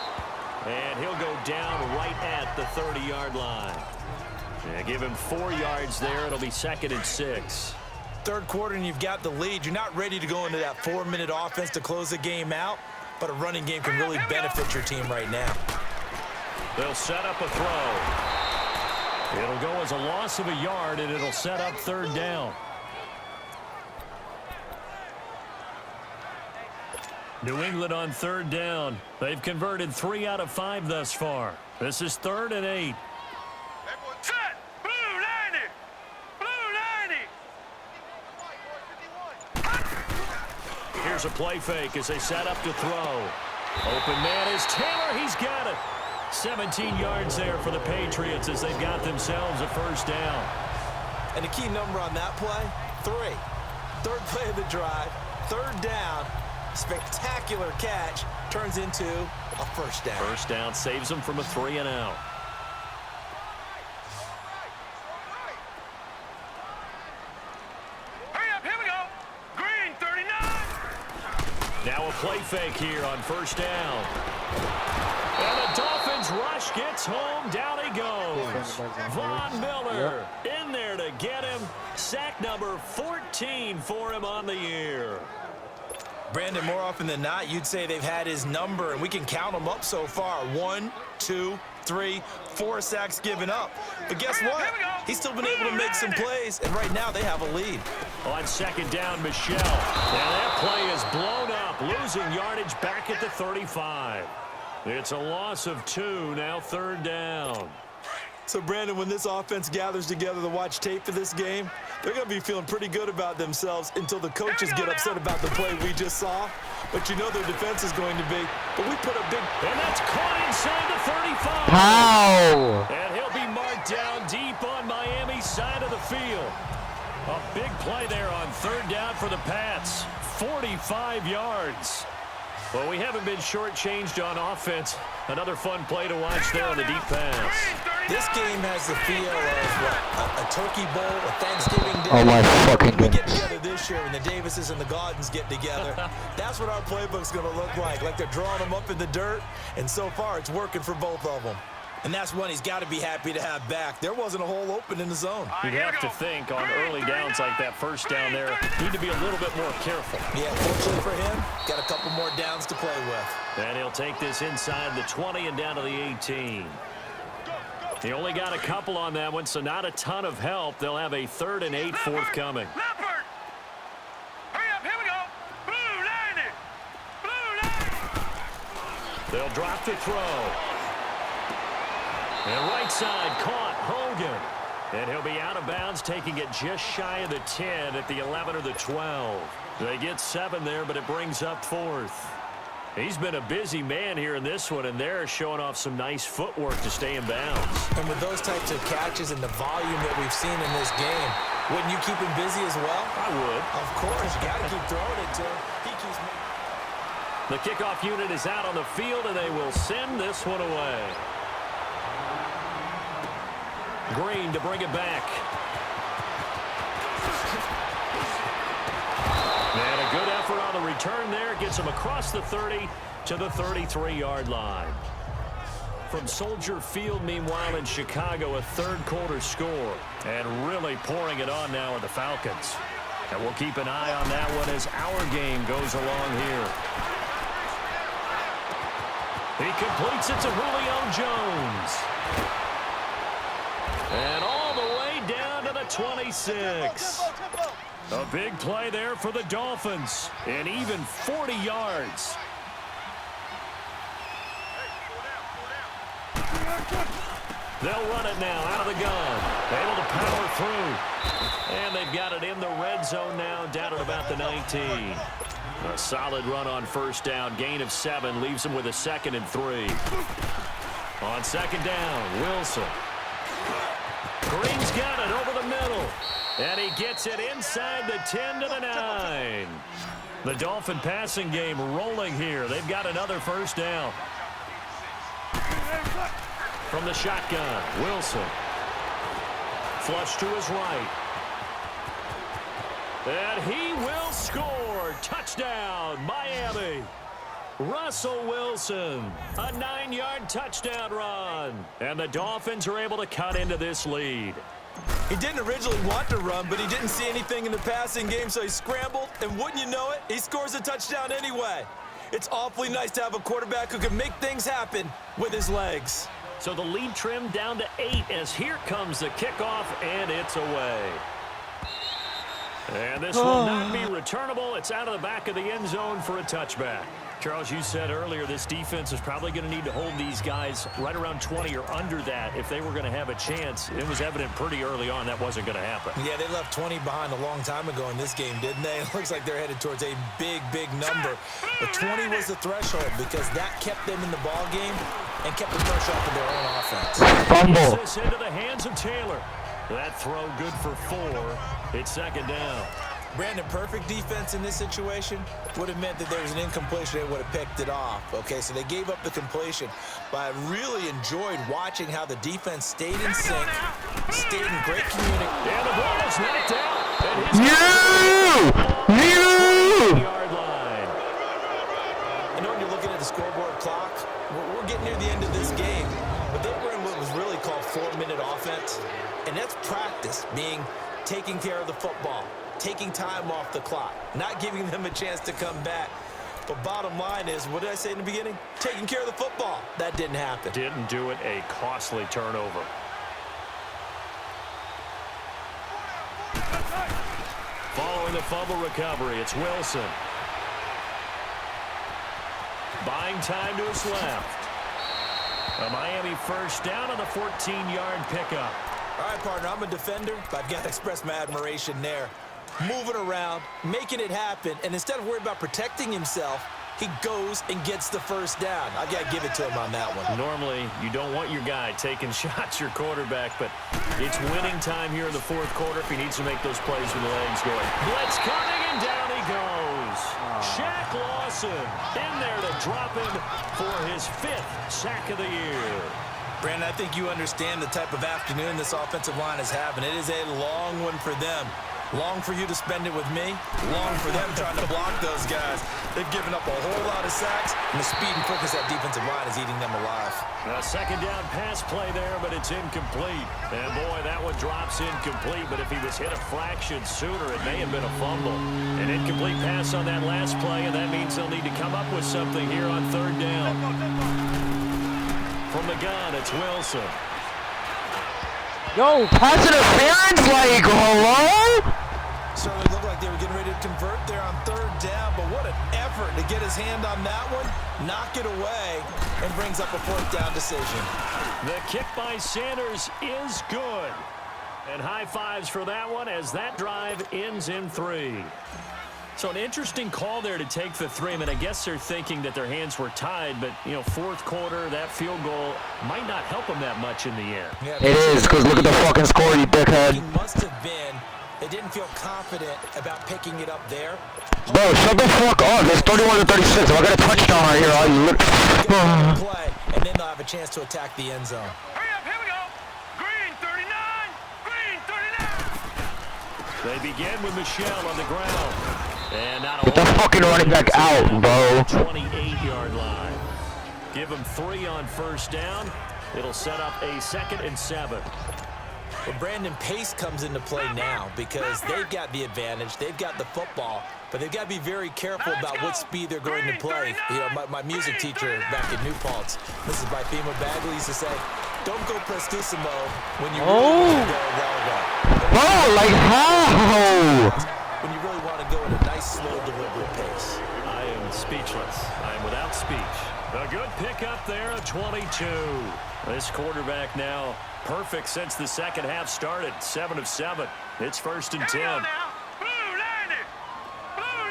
And he'll go down right at the 30-yard line. Yeah, give him 4 yards there. It'll be 2nd and 6. Third quarter and you've got the lead. You're not ready to go into that 4-minute offense to close the game out, but a running game can really benefit your team right now. They'll set up a throw. It'll go as a loss of a yard, and it'll set up 3rd down. New England on 3rd down. They've converted 3 out of 5 thus far. This is 3rd and 8. Set! Blue 90! Blue 90! Here's a play fake as they set up to throw. Open man is Taylor. He's got it. 17 yards there for the Patriots as they've got themselves a 1st down. And the key number on that play, 3. 3rd play of the drive, 3rd down. Spectacular catch turns into a 1st down. 1st down saves them from a 3 and out. Hurry up, here we go. Green 39. Now a play fake here on 1st down. And the Dolphins rush gets home. Down he goes. Von Miller in there to get him. Sack number 14 for him on the year. Brandon, more often than not, you'd say they've had his number, and we can count them up so far. 1, 2, 3, 4 sacks given up. But guess what? He's still been able to make some plays, and right now they have a lead. On 2nd down, Michel. And that play is blown up, losing yardage back at the 35. It's a loss of 2, now 3rd down. So, Brandon, when this offense gathers together to watch tape for this game, they're going to be feeling pretty good about themselves until the coaches get upset about the play we just saw. But you know their defense is going to be. But we put a big... And that's caught inside the 35. How? And he'll be marked down deep on Miami's side of the field. A big play there on 3rd down for the Pats. 45 yards. Well, we haven't been shortchanged on offense. Another fun play to watch there on the deep pass. This game has the feel of what, a turkey bowl, a Thanksgiving dinner. Oh my fucking We get goodness. together this year when the Davises and the Gaudens get together. That's what our playbook's going to look like. Like they're drawing them up in the dirt, and so far it's working for both of them. And that's one he's got to be happy to have back. There wasn't a hole open in the zone. You'd have to think on early downs like that 1st down there, need to be a little bit more careful. Yeah, fortunately for him, got a couple more downs to play with. And he'll take this inside the 20 and down to the 18. He only got a couple on that one, so not a ton of help. They'll have a 3rd and 8 forthcoming. Leopard! Hurry up, here we go. Blue 90! Blue 90! They'll drop the throw. And right side caught Hogan. And he'll be out of bounds, taking it just shy of the 10 at the 11 or the 12. They get 7 there, but it brings up 4th. He's been a busy man here in this one, and they're showing off some nice footwork to stay in bounds. And with those types of catches and the volume that we've seen in this game, wouldn't you keep him busy as well? I would. Of course, you got to keep throwing it to him. He keeps making... The kickoff unit is out on the field, and they will send this one away. Green to bring it back. And a good effort on the return there. Gets him across the 30 to the 33-yard line. From Soldier Field, meanwhile, in Chicago, a 3rd quarter score. And really pouring it on now with the Falcons. And we'll keep an eye on that one as our game goes along here. He completes it to Julio Jones. And all the way down to the 26. A big play there for the Dolphins. And even 40 yards. They'll run it now out of the gun. Able to power through. And they've got it in the red zone now, down at about the 19. A solid run on 1st down. Gain of 7 leaves them with a 2nd and 3. On 2nd down, Wilson. Green's got it over the middle. And he gets it inside the 10 to the 9. The Dolphin passing game rolling here. They've got another 1st down. From the shotgun, Wilson. Flush to his right. And he will score. Touchdown, Miami. Russell Wilson, a 9-yard touchdown run. And the Dolphins are able to cut into this lead. He didn't originally want to run, but he didn't see anything in the passing game, so he scrambled, and wouldn't you know it, he scores a touchdown anyway. It's awfully nice to have a quarterback who can make things happen with his legs. So the lead trimmed down to 8 as here comes the kickoff, and it's away. And this will not be returnable. It's out of the back of the end zone for a touchback. Charles, you said earlier this defense is probably going to need to hold these guys right around 20 or under that if they were going to have a chance. It was evident pretty early on that wasn't going to happen. Yeah, they left 20 behind a long time ago in this game, didn't they? It looks like they're headed towards a big, big number. But 20 was the threshold because that kept them in the ball game and kept the pressure off of their own offense. Fumble. This into the hands of Taylor. That throw good for 4. It's second down. Brandon, perfect defense in this situation would have meant that there was an incompletion. They would have picked it off. Okay, so they gave up the completion. But I really enjoyed watching how the defense stayed in sync, stayed in great communication. And the ball is knocked out. Yard line. I know when you're looking at the scoreboard clock, we're getting near the end of this game. But they were in what was really called 4-minute offense. And that's practice, being taking care of the football, taking time off the clock, not giving them a chance to come back. But bottom line is, what did I say in the beginning? Taking care of the football. That didn't happen. Didn't do it. A costly turnover. Following the fumble recovery, it's Wilson. Buying time to his left. A Miami first down on the 14-yard pickup. All right, partner, I'm a defender, but I've got to express my admiration there. Moving around, making it happen, and instead of worrying about protecting himself, he goes and gets the first down. I got to give it to him on that one. Normally, you don't want your guy taking shots, your quarterback, but it's winning time here in the fourth quarter if he needs to make those plays with the legs going. Blitz coming, and down he goes. Shaq Lawson in there to drop him for his 5th sack of the year. Brandon, I think you understand the type of afternoon this offensive line is having. It is a long one for them. Long for you to spend it with me. Long for them trying to block those guys. They've given up a whole lot of sacks, and the speed and quickness of that defensive line is eating them alive. A second down pass play there, but it's incomplete. And boy, that one drops incomplete, but if he was hit a fraction sooner, it may have been a fumble. An incomplete pass on that last play, and that means they'll need to come up with something here on third down. From the gun, it's Wilson. Yo, pass interference, like, hello? Certainly looked like they were getting ready to convert there on third down, but what an effort to get his hand on that one, knock it away, and brings up a fourth down decision. The kick by Sanders is good. And high fives for that one as that drive ends in 3. So an interesting call there to take the 3. I mean, I guess they're thinking that their hands were tied, but, you know, fourth quarter, that field goal might not help them that much in the end. Yeah, It is, because look at the fucking score, you dickhead. He must have been. They didn't feel confident about picking it up there. Bro, shut the fuck up. It's 31-36. If I got a touchdown right here, I'll look. Play, and then they'll have a chance to attack the end zone. Hurry up, here we go. Green 39, green 39. They begin with Michelle on the ground. And not a Get the fucking running back out, bro. 28-yard line. Give them 3 on first down. It'll set up a 2nd and 7. Well, Brandon, pace comes into play now because they've got the advantage. They've got the football, but they've got to be very careful about what speed they're going to play. You know, my music teacher back at New Paltz, Mrs. Bythema Bagley, used to say, don't go prestissimo when you really want to go well. Bro, like how? When you really want to go at a nice, slow, deliberate pace. I am speechless. I am without speech. A good pickup there, a 22. This quarterback now perfect since the second half started. 7 of 7. It's 1st and 10. Here we go now. Blue 90. Blue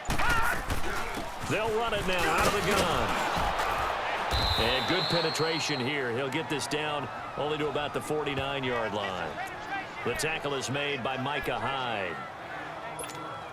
90. They'll run it now out of the gun. And good penetration here. He'll get this down only to about the 49-yard line. The tackle is made by Micah Hyde.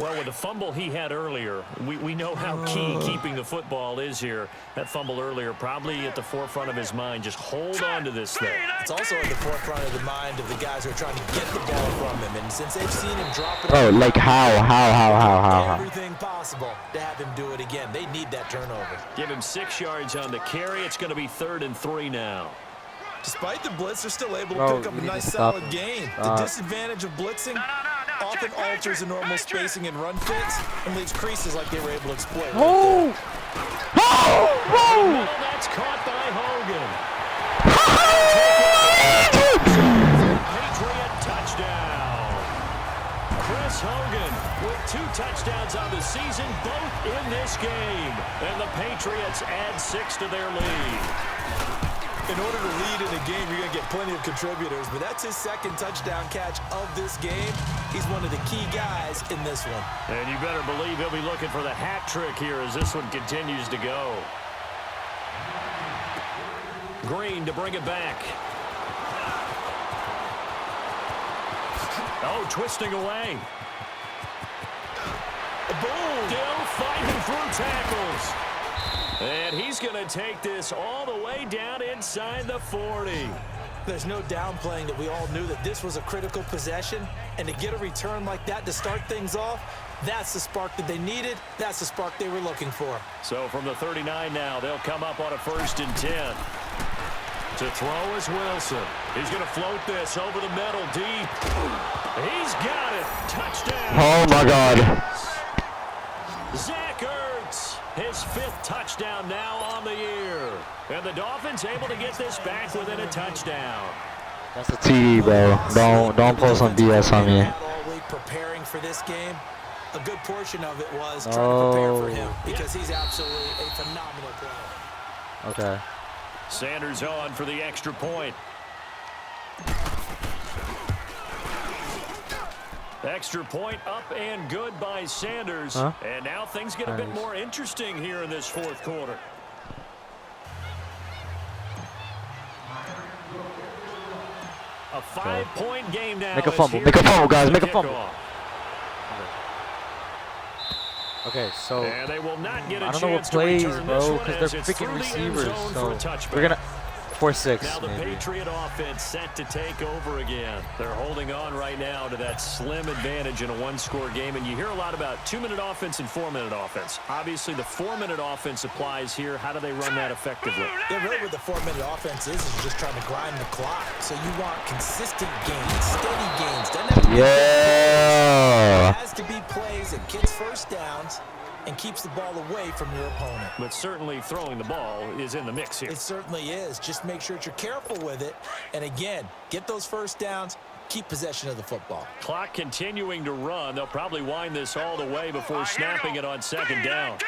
Well, with the fumble he had earlier, we know how key keeping the football is here. That fumble earlier probably at the forefront of his mind. Just hold on to this thing. It's also at the forefront of the mind of the guys who are trying to get the ball from him. And since they've seen him drop it, like how? Everything possible to have him do it again. They need that turnover. Give him 6 yards on the carry. It's going to be 3rd and 3 now. Despite the blitz, they're still able to pick up a nice solid gain. The disadvantage of blitzing often alters the normal spacing and run fits and leaves creases like they were able to exploit. Oh! No, that's caught by Hogan. Patriot touchdown. Chris Hogan with 2 touchdowns on the season, both in this game. And the Patriots add 6 to their lead. In order to lead in a game, you're going to get plenty of contributors, but that's his 2nd touchdown catch of this game. He's one of the key guys in this one. And you better believe he'll be looking for the hat trick here as this one continues to go. Green to bring it back. Oh, twisting away. Boom! Still fighting through tackles. And he's going to take this all the way down inside the 40. There's no downplaying that we all knew that this was a critical possession, and to get a return like that to start things off, that's the spark that they needed. That's the spark they were looking for. So from the 39 now, they'll come up on a 1st and 10. To throw is Wilson. He's going to float this over the middle deep. He's got it. Touchdown. Oh, my God. Zach Ertz, his 5th touchdown now on the year. And the Dolphins able to get this back within a touchdown. That's a TD, bro. Don't pull some BS on me. All week preparing for this game. A good portion of it was trying to prepare for him because he's absolutely a phenomenal player. Okay. Sanders on for the extra point. Extra point up and good by Sanders. And now things get a bit more interesting here in this 4th quarter. A 5-point game now. Make a fumble. Make a fumble, guys. Make a fumble. Okay, so and they will not get a I don't know what plays, bro, because they're freaking receivers. So we're gonna 4-6. Now the maybe. Patriot offense set to take over again. They're holding on right now to that slim advantage in a 1-score game. And you hear a lot about 2-minute offense and 4-minute offense. Obviously, the 4-minute offense applies here. How do they run that effectively? Yeah, really what the 4-minute offense is just trying to grind the clock. So you want consistent gains, steady gains. Doesn't have to be it has to be plays that gets first downs and keeps the ball away from your opponent. But certainly throwing the ball is in the mix here. It certainly is. Just make sure that you're careful with it. And again, get those first downs, keep possession of the football. Clock continuing to run. They'll probably wind this all the way before snapping it on 2nd down.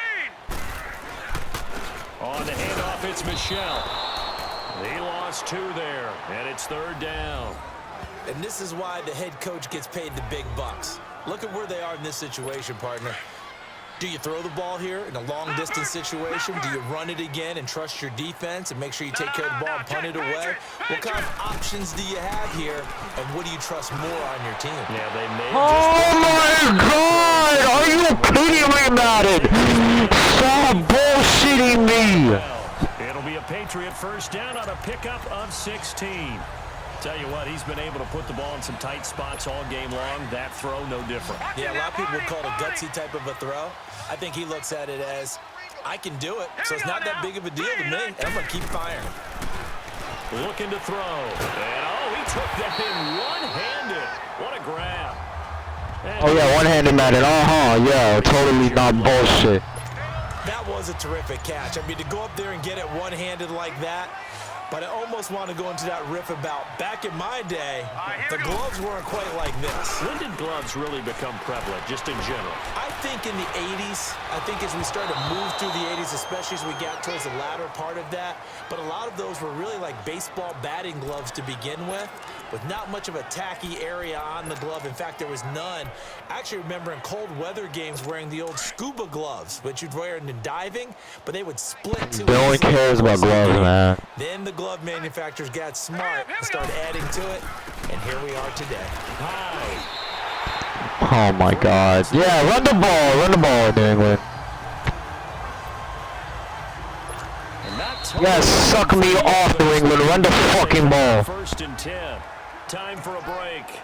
On the handoff, it's Michelle. He lost 2 there, and it's 3rd down. And this is why the head coach gets paid the big bucks. Look at where they are in this situation, partner. Do you throw the ball here in a long-distance situation? Do you run it again and trust your defense and make sure you take care of the ball and punt it away? What kind of options do you have here, and what do you trust more on your team? Yeah, they may Oh, my God! Are you kidding me, Madden? Stop bullshitting me! It'll be a Patriot 1st down on a pickup of 16. Tell you what, he's been able to put the ball in some tight spots all game long. That throw, no different. Yeah, a lot of people would call it a gutsy type of a throw. I think he looks at it as, I can do it, so it's not that big of a deal to me, and I'm going to keep firing. Looking to throw. And, he took that in one-handed. What a grab. And Oh, yeah, one-handed Madden. Yeah, totally not bullshit. That was a terrific catch. I mean, to go up there and get it one-handed like that, but I almost want to go into that riff about back in my day, the gloves weren't quite like this. When did gloves really become prevalent, just in general? I think in the 80s, I think as we started to move through the 80s, especially as we got towards the latter part of that, but a lot of those were really like baseball batting gloves to begin with not much of a tacky area on the glove. In fact, there was none. I actually remember in cold weather games wearing the old scuba gloves, which you'd wear in diving, but they would split too. No one cares about gloves, man. Then the glove manufacturers got smart and started adding to it, and here we are today. High. Oh my God. Yeah, run the ball, New England. Yes, suck me off, New England. Run the fucking ball. 1st and 10. Time for a break.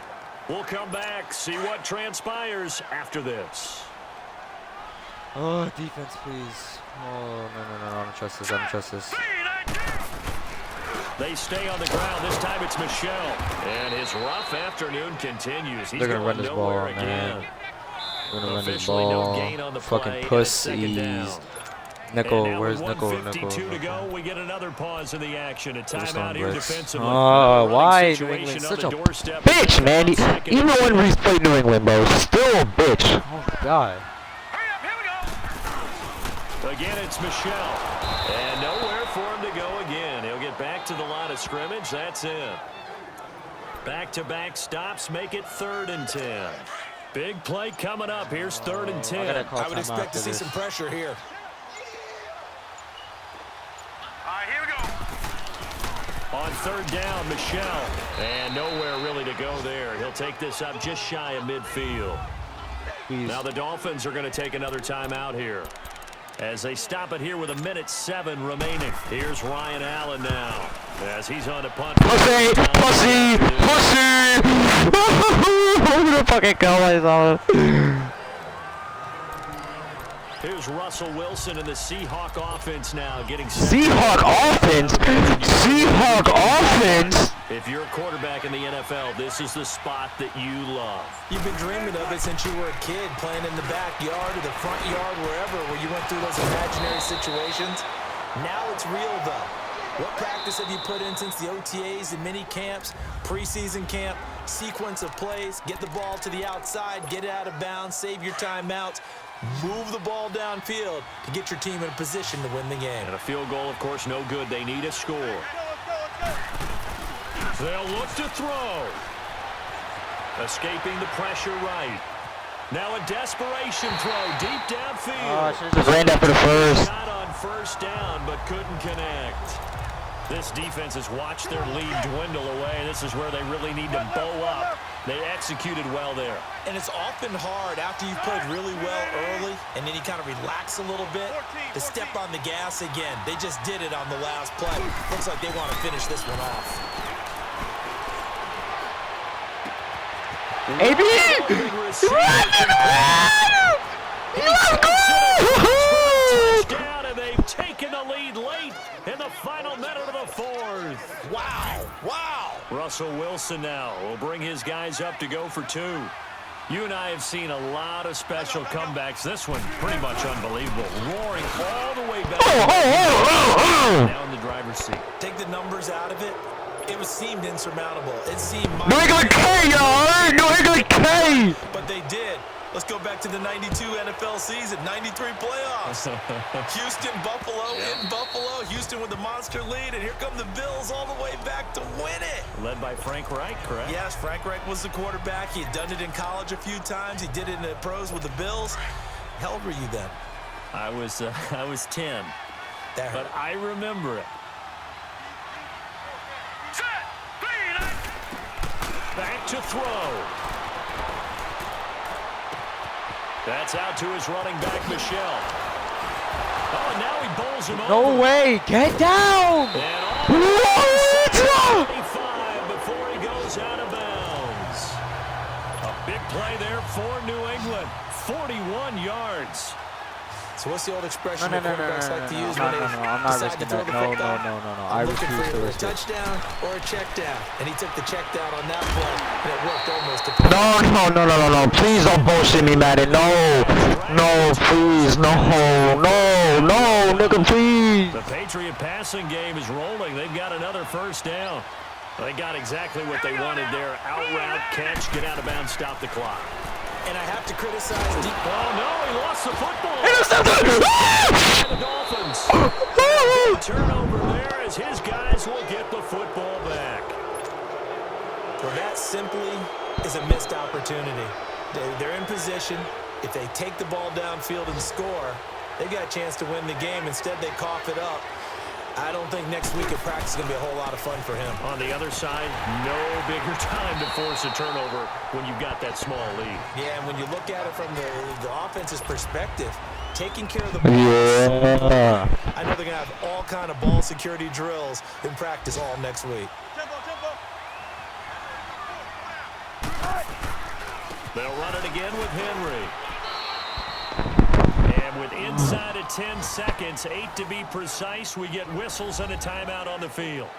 We'll come back, see what transpires after this. Oh, defense, please. Oh, no, I don't trust this. I don't trust this. They stay on the ground. This time it's Michelle. And his rough afternoon continues. He's They're gonna run this ball, again. man. They're gonna run this Officially no ball. gain on the Fucking play, pussies. Nickel, where's Nickel? 1:52 to go. We get another pause in the action. A timeout here defensively. Oh, why New England? Such a bitch, man. Even when we played New England, bro, still a bitch. Oh God. Again, it's Michelle. And nowhere for him to go again. He'll get back to the line of scrimmage. That's it. Back-to-back stops make it 3rd and 10. Big play coming up. Here's 3rd and 10. I would expect to see some pressure here. All right, here we go. On 3rd down, Michelle. And nowhere really to go there. He'll take this up just shy of midfield. Now the Dolphins are going to take another timeout here, as they stop it here with 1:07 remaining. Here's Ryan Allen now, as he's on the punt. Pussy! I'm gonna fucking kill myself. Here's Russell Wilson in the Seahawk offense now, getting Seahawk offense? If you're a quarterback in the NFL, this is the spot that you love. You've been dreaming of it since you were a kid, playing in the backyard or the front yard, wherever, where you went through those imaginary situations. Now it's real, though. What practice have you put in since the OTAs and mini camps, preseason camp, sequence of plays, get the ball to the outside, get it out of bounds, save your timeouts, move the ball downfield to get your team in a position to win the game. And a field goal, of course, no good. They need a score. They'll look to throw. Escaping the pressure right. Now a desperation throw deep downfield. Oh, should have just ran that for the first. Got on 1st down, but couldn't connect. This defense has watched their lead dwindle away. This is where they really need to bow up. They executed well there. And it's often hard after you've played really well early and then you kind of relax a little bit to step on the gas again. They just did it on the last play. Looks like they want to finish this one off. AB! Touchdown, and they've taken the lead late in the final minute of the 4th. Wow. Russell Wilson now will bring his guys up to go for 2. You and I have seen a lot of special comebacks. This one pretty much unbelievable. Roaring all the way back. Now in the driver's seat. Take the numbers out of it. It seemed insurmountable. It seemed New England K, y'all! New England K! But they did. Let's go back to the 92 NFL season, 93 playoffs. Houston, Buffalo, in Buffalo. Houston with the monster lead, and here come the Bills all the way back to win it. Led by Frank Reich, correct? Yes, Frank Reich was the quarterback. He had done it in college a few times. He did it in the pros with the Bills. How old were you then? I was 10, but I remember it. Back to throw. That's out to his running back, Michelle. Oh, and now he bowls him over. No way! Get down! And all 25 before he goes out of bounds. A big play there for New England. 41 yards. So what's the old expression that quarterbacks like to use when they I'm not decide to risking throw that. the No. football? I Looking refuse for to either a risk it. touchdown or a check down. And he took the check down on that play, and it worked almost to No. Please don't bullshit me, Madden. No, please. No, nigga, please. The Patriot passing game is rolling. They've got another 1st down. They got exactly what they wanted there. Out route, catch, get out of bounds, stop the clock. And I have to criticize deep. Oh, no, he lost the football. The Dolphins. Turnover there as his guys will get the football back. Well, that simply is a missed opportunity. They're in position. If they take the ball downfield and score, they've got a chance to win the game. Instead, they cough it up. I don't think next week at practice is going to be a whole lot of fun for him. On the other side, no bigger time to force a turnover when you've got that small lead. Yeah, and when you look at it from the offense's perspective, taking care of the ball. Yeah. I know they're going to have all kind of ball security drills in practice all next week. They'll run it again with Henry. And with inside of 10 seconds, 8 to be precise, we get whistles and a timeout on the field.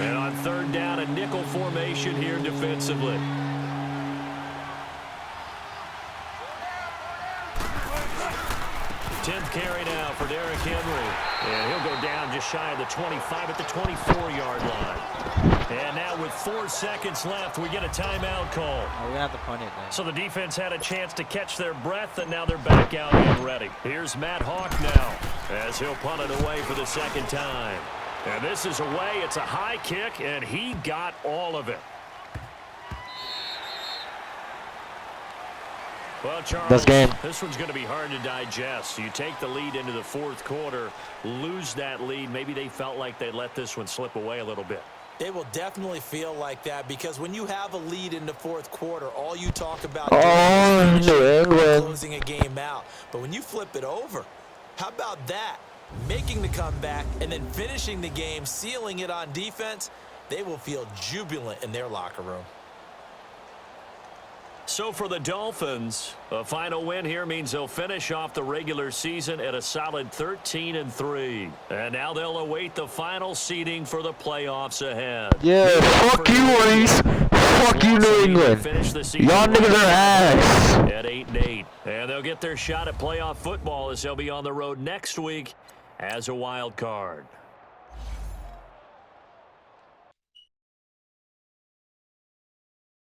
And on third down, a nickel formation here defensively. Tenth carry now for Derrick Henry. And he'll go down just shy of the 25 at the 24-yard line. And now with 4 seconds left, we get a timeout call. Oh, we're going to have to punt it then. So the defense had a chance to catch their breath, and now they're back out and ready. Here's Matt Hawk now as he'll punt it away for the second time. And this is away. It's a high kick, and he got all of it. Well, Charles, this one's going to be hard to digest. You take the lead into the fourth quarter, lose that lead. Maybe they felt like they let this one slip away a little bit. They will definitely feel like that because when you have a lead in the fourth quarter, all you talk about is closing a game out. But when you flip it over, how about that? Making the comeback and then finishing the game, sealing it on defense, they will feel jubilant in their locker room. So for the Dolphins, a final win here means they'll finish off the regular season at a solid 13-3. And now they'll await the final seeding for the playoffs ahead. Yeah, fuck you, Reese. Fuck you, New England. Y'all niggas are ass. At 8-8. And they'll get their shot at playoff football as they'll be on the road next week as a wild card.